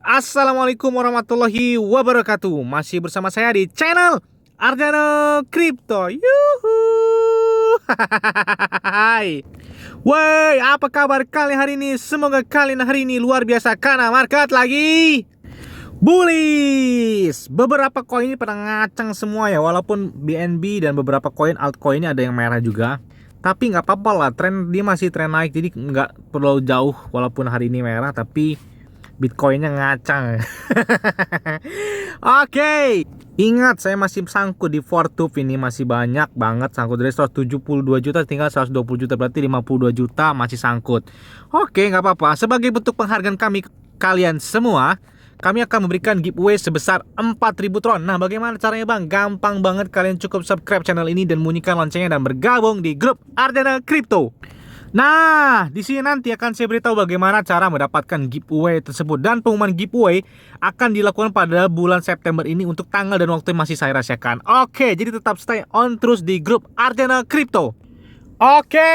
Assalamualaikum warahmatullahi wabarakatuh. Masih bersama saya di channel Ardano Crypto. Yuhu. Hai. Woi, apa kabar kalian hari ini? Semoga kalian hari ini luar biasa karena market lagi bullish. Beberapa koin ini pada ngacang semua ya, walaupun BNB dan beberapa koin altcoin ini ada yang merah juga. Tapi nggak apa-apa lah, dia masih tren naik, jadi nggak perlu jauh walaupun hari ini merah, tapi Bitcoinnya ngacang. Oke. Ingat, saya masih sangkut di Fortube ini, masih banyak banget sangkut dari 172 juta tinggal 120 juta, berarti 52 juta masih sangkut. Oke, nggak apa-apa. Sebagai bentuk penghargaan kami kalian semua, kami akan memberikan giveaway sebesar 4.000 tron. Nah, bagaimana caranya bang? Gampang banget, kalian cukup subscribe channel ini dan bunyikan loncengnya dan bergabung di grup Ardana Crypto. Nah, di sini nanti akan saya beritahu bagaimana cara mendapatkan giveaway tersebut, dan pengumuman giveaway akan dilakukan pada bulan September ini untuk tanggal dan waktu yang masih saya rahasiakan. Oke, jadi tetap stay on terus di grup Ardana Crypto. Oke,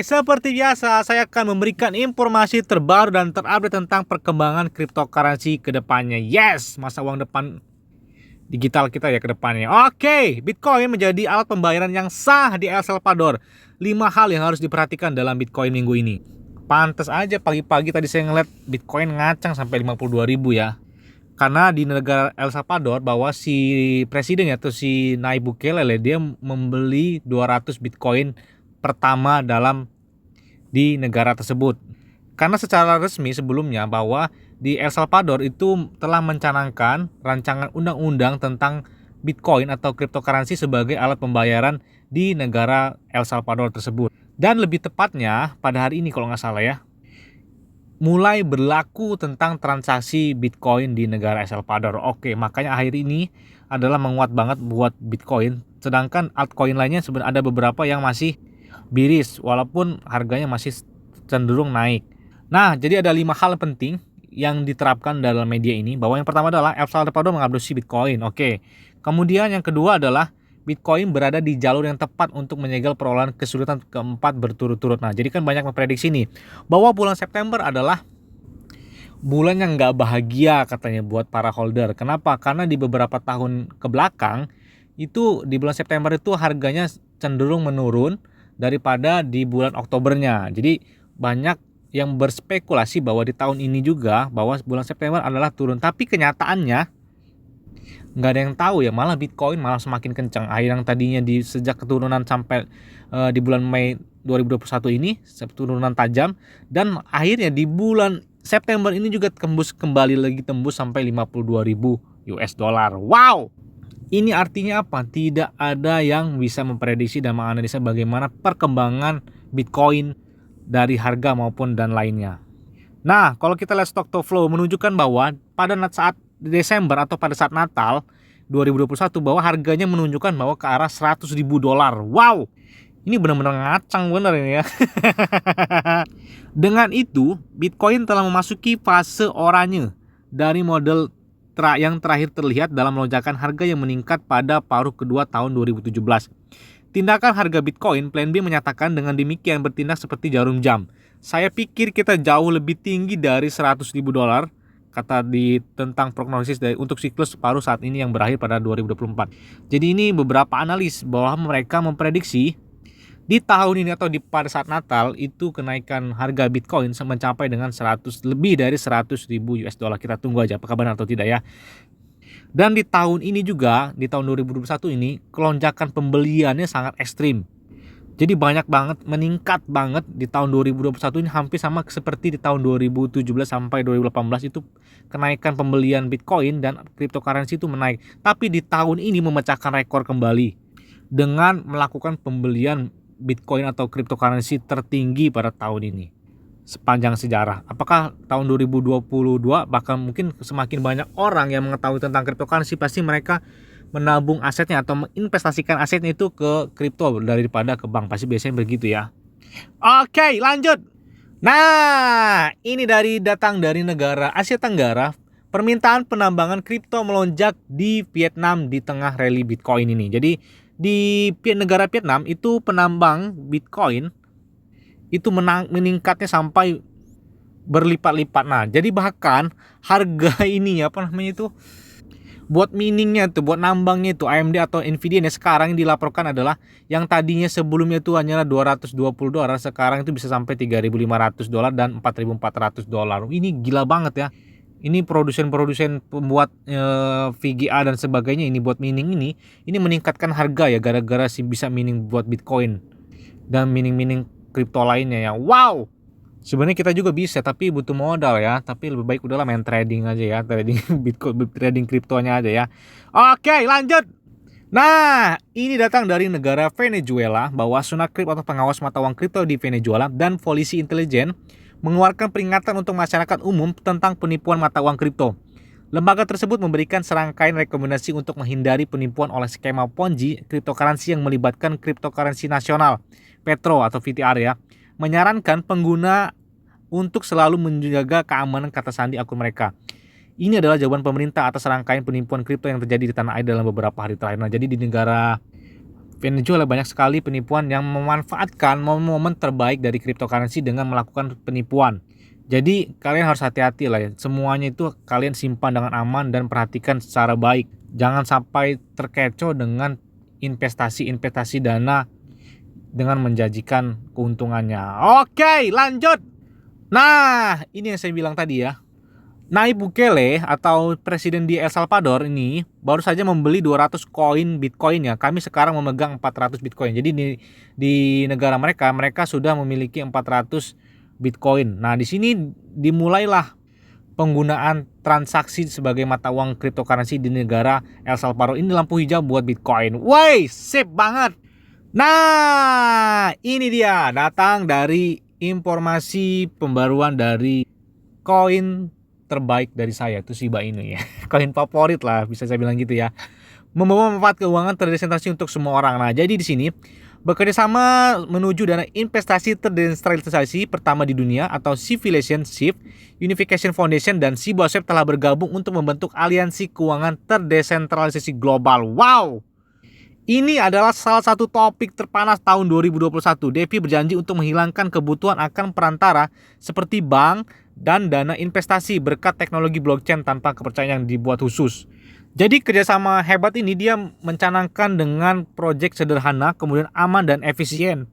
seperti biasa saya akan memberikan informasi terbaru dan terupdate tentang perkembangan cryptocurrency ke depannya. Yes, masa uang depan digital kita ya ke depannya. Oke, Bitcoin menjadi alat pembayaran yang sah di El Salvador. 5 hal yang harus diperhatikan dalam Bitcoin minggu ini. Pantes aja pagi-pagi tadi saya ngeliat Bitcoin ngacang sampai 52.000 ya. Karena di negara El Salvador bahwa si presiden atau si Nayib Bukele dia membeli 200 Bitcoin pertama di negara tersebut. Karena secara resmi sebelumnya bahwa di El Salvador itu telah mencanangkan rancangan undang-undang tentang Bitcoin atau cryptocurrency sebagai alat pembayaran di negara El Salvador tersebut. Dan lebih tepatnya pada hari ini kalau nggak salah ya, mulai berlaku tentang transaksi Bitcoin di negara El Salvador. Oke, makanya akhir ini adalah menguat banget buat Bitcoin. Sedangkan altcoin lainnya sebenarnya ada beberapa yang masih miris walaupun harganya masih cenderung naik. Nah, jadi ada 5 hal penting yang diterapkan dalam media ini, bahwa yang pertama adalah El Salvador mengadopsi Bitcoin. Oke. Kemudian yang kedua adalah Bitcoin berada di jalur yang tepat untuk menyegel perolehan kesulitan keempat berturut-turut. Nah, jadi kan banyak memprediksi nih bahwa bulan September adalah bulan yang nggak bahagia katanya buat para holder. Kenapa? Karena di beberapa tahun ke belakang itu di bulan September itu harganya cenderung menurun daripada di bulan Oktobernya. Jadi banyak yang berspekulasi bahwa di tahun ini juga bahwa bulan September adalah turun. Tapi kenyataannya nggak ada yang tahu ya, malah Bitcoin malah semakin kencang. Yang tadinya di sejak keturunan sampai di bulan Mei 2021 ini turunan tajam, dan akhirnya di bulan September ini juga tembus sampai 52.000 US dollar. Wow. Ini artinya apa? Tidak ada yang bisa memprediksi dan menganalisa bagaimana perkembangan Bitcoin dari harga maupun dan lainnya. Nah, kalau kita lihat stock to flow menunjukkan bahwa pada saat Desember atau pada saat Natal 2021 bahwa harganya menunjukkan bahwa ke arah 100.000 dolar. Wow, ini benar-benar ngacang bener ini ya. Dengan itu, Bitcoin telah memasuki fase oranye dari model yang terakhir terlihat dalam lonjakan harga yang meningkat pada paruh kedua tahun 2017. Tindakan harga Bitcoin, Plan B menyatakan dengan demikian bertindak seperti jarum jam. Saya pikir kita jauh lebih tinggi dari 100.000 dolar, kata tentang prognosis untuk siklus paruh saat ini yang berakhir pada 2024. Jadi ini beberapa analis bahwa mereka memprediksi di tahun ini atau pada saat Natal itu kenaikan harga Bitcoin mencapai dengan lebih dari 100.000 US dollar. Kita tunggu aja apakah benar atau tidak ya. Dan di tahun ini juga, di tahun 2021 ini, kelonjakan pembeliannya sangat ekstrim. Jadi banyak banget, meningkat banget di tahun 2021 ini, hampir sama seperti di tahun 2017 sampai 2018 itu kenaikan pembelian Bitcoin dan cryptocurrency itu menaik. Tapi di tahun ini memecahkan rekor kembali dengan melakukan pembelian Bitcoin atau cryptocurrency tertinggi pada tahun ini sepanjang sejarah. Apakah tahun 2022 bahkan mungkin semakin banyak orang yang mengetahui tentang cryptocurrency, pasti mereka menabung asetnya atau menginvestasikan asetnya itu ke kripto daripada ke bank. Pasti biasanya begitu ya. Oke, lanjut. Nah, ini datang dari negara Asia Tenggara. Permintaan penambangan kripto melonjak di Vietnam di tengah rally Bitcoin ini. Jadi di negara Vietnam itu penambang Bitcoin itu meningkatnya sampai berlipat-lipat. Nah, jadi bahkan harga ini apa namanya itu, buat miningnya tuh, buat nambangnya itu AMD atau Nvidia nih sekarang yang dilaporkan adalah yang tadinya sebelumnya itu hanyalah $220, sekarang itu bisa sampai $3.500 dan $4.400. Ini gila banget ya. Ini produsen-produsen pembuat VGA dan sebagainya ini buat mining ini meningkatkan harga ya, gara-gara sih bisa mining buat Bitcoin dan mining-mining kripto lainnya ya. Wow. Sebenarnya kita juga bisa, tapi butuh modal ya. Tapi lebih baik udahlah main trading aja ya, trading Bitcoin, trading kriptonya aja ya. Oke, lanjut. Nah, ini datang dari negara Venezuela. Bawaslu Nakrip atau pengawas mata uang kripto di Venezuela dan polisi intelijen mengeluarkan peringatan untuk masyarakat umum tentang penipuan mata uang kripto. Lembaga tersebut memberikan serangkaian rekomendasi untuk menghindari penipuan oleh skema Ponzi cryptocurrency yang melibatkan cryptocurrency nasional, Petro atau VTR ya. Menyarankan pengguna untuk selalu menjaga keamanan kata sandi akun mereka. Ini adalah jawaban pemerintah atas rangkaian penipuan kripto yang terjadi di tanah air dalam beberapa hari terakhir. Nah, jadi di negara Venezuela banyak sekali penipuan yang memanfaatkan momen-momen terbaik dari cryptocurrency dengan melakukan penipuan. Jadi kalian harus hati-hati lah ya. Semuanya itu kalian simpan dengan aman dan perhatikan secara baik. Jangan sampai terkecoh dengan investasi dana dengan menjanjikan keuntungannya. Oke, lanjut. Nah, ini yang saya bilang tadi ya. Nayib Bukele atau presiden di El Salvador ini baru saja membeli 200 koin Bitcoin ya. Kami sekarang memegang 400 Bitcoin. Jadi di negara mereka sudah memiliki 400 Bitcoin. Nah, di sini dimulailah penggunaan transaksi sebagai mata uang cryptocurrency di negara El Salvador. Ini lampu hijau buat Bitcoin. Woi, sip banget. Nah, ini dia datang dari informasi pembaruan dari koin terbaik dari saya, itu Shiba Inu ya. Koin favorit lah, bisa saya bilang gitu ya. Membawa manfaat keuangan terdesentralisasi untuk semua orang. Nah, jadi di sini bekerja sama menuju dana investasi terdesentralisasi pertama di dunia atau Civilization Shift Unification Foundation dan Shibasep telah bergabung untuk membentuk aliansi keuangan terdesentralisasi global. Wow. Ini adalah salah satu topik terpanas tahun 2021. Devi berjanji untuk menghilangkan kebutuhan akan perantara seperti bank dan dana investasi berkat teknologi blockchain tanpa kepercayaan yang dibuat khusus. Jadi kerjasama hebat ini dia mencanangkan dengan proyek sederhana, kemudian aman dan efisien.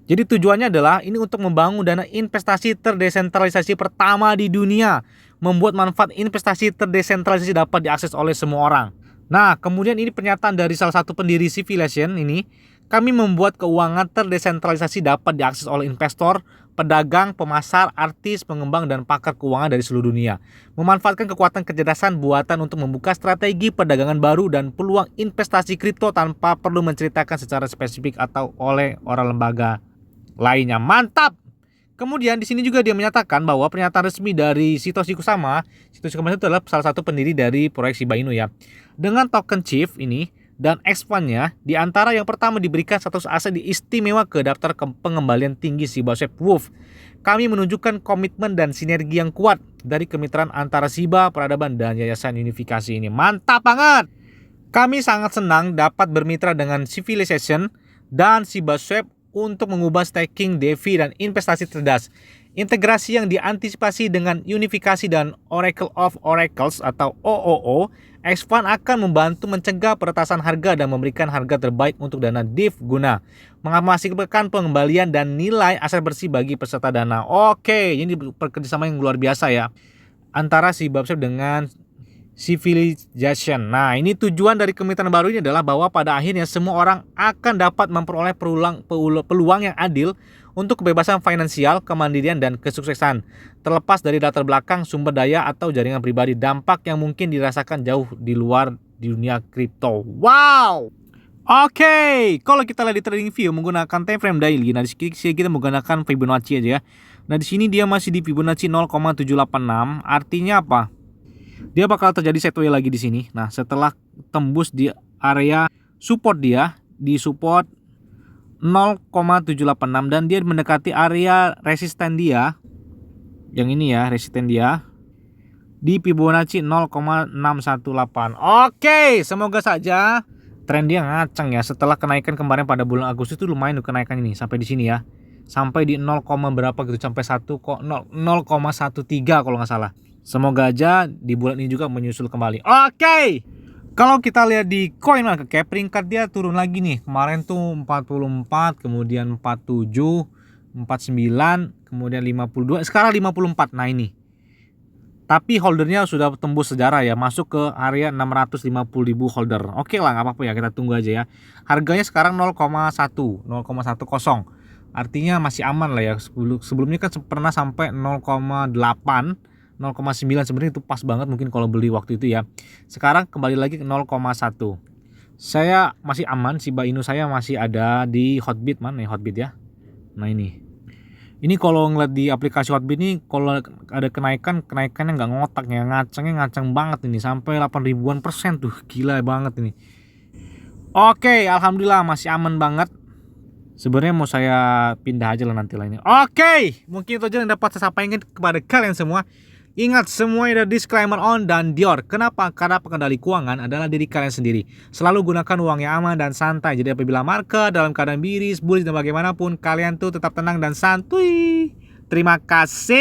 Jadi tujuannya adalah ini untuk membangun dana investasi terdesentralisasi pertama di dunia. Membuat manfaat investasi terdesentralisasi dapat diakses oleh semua orang. Nah, kemudian ini pernyataan dari salah satu pendiri Civilization ini, kami membuat keuangan terdesentralisasi dapat diakses oleh investor, pedagang, pemasar, artis, pengembang, dan pakar keuangan dari seluruh dunia. Memanfaatkan kekuatan kecerdasan buatan untuk membuka strategi perdagangan baru dan peluang investasi kripto tanpa perlu menceritakan secara spesifik atau oleh orang lembaga lainnya. Mantap! Kemudian di sini juga dia menyatakan bahwa pernyataan resmi dari Satoshi Kusama itu adalah salah satu pendiri dari proyek Shiba Inu ya. Dengan token Chief ini dan expand-nya, di antara yang pertama diberikan status aset istimewa ke daftar pengembalian tinggi Shibasep Wolf. Kami menunjukkan komitmen dan sinergi yang kuat dari kemitraan antara Shiba, Peradaban, dan Yayasan Unifikasi ini. Mantap banget! Kami sangat senang dapat bermitra dengan Civilization dan Shibasep untuk mengubah staking, DeFi, dan investasi cerdas. Integrasi yang diantisipasi dengan unifikasi dan Oracle of Oracles atau OOO, Xfund akan membantu mencegah peretasan harga dan memberikan harga terbaik untuk dana DIF guna menghasilkan pengembalian dan nilai aset bersih bagi peserta dana. Oke, ini kerjasama yang luar biasa ya antara Shibasep dengan Civilization. Nah, ini tujuan dari kemitraan baru ini adalah bahwa pada akhirnya semua orang akan dapat memperoleh peluang yang adil untuk kebebasan finansial, kemandirian, dan kesuksesan. Terlepas dari latar belakang, sumber daya, atau jaringan pribadi, dampak yang mungkin dirasakan jauh di luar di dunia kripto. Wow! Oke, kalau kita lihat di trading view menggunakan time frame daily, nah di sini kita menggunakan Fibonacci aja ya. Nah, di sini dia masih di Fibonacci 0,786, artinya apa? Dia bakal terjadi sideways lagi di sini. Nah, setelah tembus di area support dia di support 0,786 dan dia mendekati area resisten dia. Yang ini ya, resisten dia di Fibonacci 0,618. Oke, semoga saja tren dia ngaceng ya. Setelah kenaikan kemarin pada bulan Agustus itu lumayan kenaikan ini sampai di sini ya. sampai di 0, berapa gitu, sampai 0,13 kalau nggak salah. Semoga aja di bulan ini juga menyusul kembali. Oke. Kalau kita lihat di CoinMarket Cap, peringkat dia turun lagi nih. Kemarin tuh 44, kemudian 47, 49, kemudian 52, sekarang 54. Nah ini. Tapi holdernya sudah tembus sejarah ya, masuk ke area 650.000 holder. Oke lah, nggak apa-apa ya, kita tunggu aja ya. Harganya sekarang 0,10. Artinya masih aman lah ya. Sebelumnya kan pernah sampai 0,8, 0,9, sebenarnya itu pas banget mungkin kalau beli waktu itu ya. Sekarang kembali lagi ke 0,1. Saya masih aman, Shiba Inu saya masih ada di Hotbit. Mana ya Hotbit ya? Nah ini kalau ngeliat di aplikasi Hotbit ini, kalau ada kenaikannya nggak ngotak ya, ngaceng banget ini, sampai 8 ribuan persen tuh, gila banget ini. Oke, alhamdulillah masih aman banget. Sebenarnya mau saya pindah aja lah nanti lainnya. Oke, mungkin itu aja yang dapat saya sampaikan kepada kalian semua. Ingat, semua ada disclaimer on dan Dior. Kenapa? Karena pengendali keuangan adalah diri kalian sendiri. Selalu gunakan uang yang aman dan santai. Jadi apabila market dalam keadaan bullish dan bagaimanapun, kalian tuh tetap tenang dan santuy. Terima kasih.